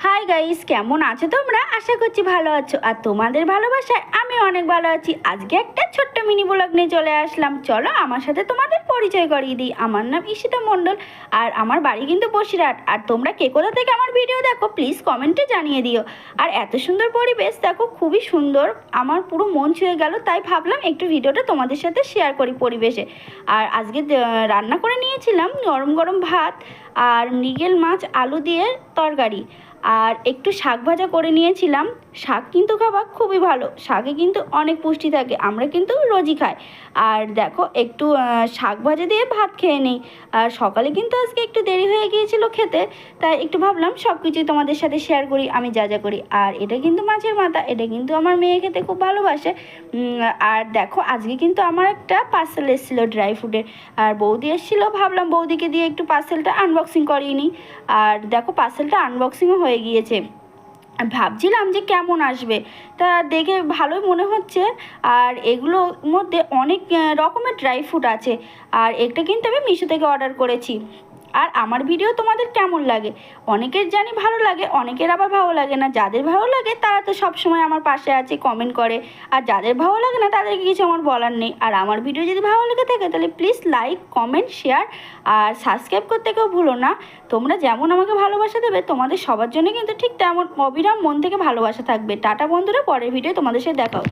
Hi guys, কেমন আছো তোমরা? আশা করছি ভালো আছো। আর তোমাদের ভালোবাসায় আমি অনেক ভালো আছি। আজকে একটা ছোট্ট মিনি ব্লগ নিয়ে চলে আসলাম। চলো আমার সাথে তোমাদের পরিচয় করিয়ে দিই। আমার নাম ঈশিতা মণ্ডল আর আমার বাড়ি কিন্তু বসিরহাট। আর তোমরা কে কোথা থেকে আমার ভিডিও দেখো প্লিজ কমেন্টে জানিয়ে দিও। আর এত সুন্দর পরিবেশ দেখো, খুবই সুন্দর, আমার পুরো মন ছুঁয়ে গেল। তাই ভাবলাম একটু ভিডিওটা তোমাদের সাথে শেয়ার করি পরিবেশে। আর আজকে রান্না করে নিয়েছিলাম গরম গরম ভাত আর মৃগেল মাছ আলু দিয়ে তরকারি, আর একটু শাক ভাজা করে নিয়েছিলাম। শাক কিন্তু খাওয়া খুবই ভালো, শাকে কিন্তু অনেক পুষ্টি থাকে, আমরা কিন্তু রোজই খাই। আর দেখো একটু শাক ভাজা দিয়ে ভাত খেয়ে নিই। আর সকালে কিন্তু আজকে একটু দেরি হয়ে গিয়েছিল খেতে, তাই একটু ভাবলাম সব কিছুই তোমাদের সাথে শেয়ার করি আমি যা যা করি। আর এটা কিন্তু মাছের মাথা, এটা কিন্তু আমার মেয়ে খেতে খুব ভালোবাসে। আর দেখো আজকে কিন্তু আমার একটা পার্সেল এসেছিলো ড্রাই ফ্রুটের, আর বৌদি এসেছিলো, ভাবলাম বৌদিকে দিয়ে একটু পার্সেলটা আনবক্সিং করিয়ে নিই। আর দেখো পার্সেলটা আনবক্সিংও হয়ে গিয়েছে। ভাবছিলাম যে কেমন আসবে, তা দেখে ভালোই মনে হচ্ছে। আর এগুলোর মধ্যে অনেক রকমের ড্রাই ফ্রুট আছে। আর একটা কিন্তু আমি মিশো থেকে অর্ডার করেছি। আর আমার ভিডিও তোমাদের কেমন লাগে? অনেকের জানি ভালো লাগে, অনেকের আবার ভালো লাগে না। যাদের ভালো লাগে তারা তো সবসময় আমার পাশে আছে, কমেন্ট করে। আর যাদের ভালো লাগে না তাদেরকে কিছু আমার বলার নেই। আর আমার ভিডিও যদি ভালো লেগে থাকে তাহলে প্লিজ লাইক, কমেন্ট, শেয়ার আর সাবস্ক্রাইব করতে কেউ ভুলো না। তোমরা যেমন আমাকে ভালোবাসা দেবে, তোমাদের সবার জন্য কিন্তু ঠিক তেমন অবিরাম মন থেকে ভালোবাসা থাকবে। টাটা বন্ধুরা, পরের ভিডিও তোমাদের সাথে দেখা হবে।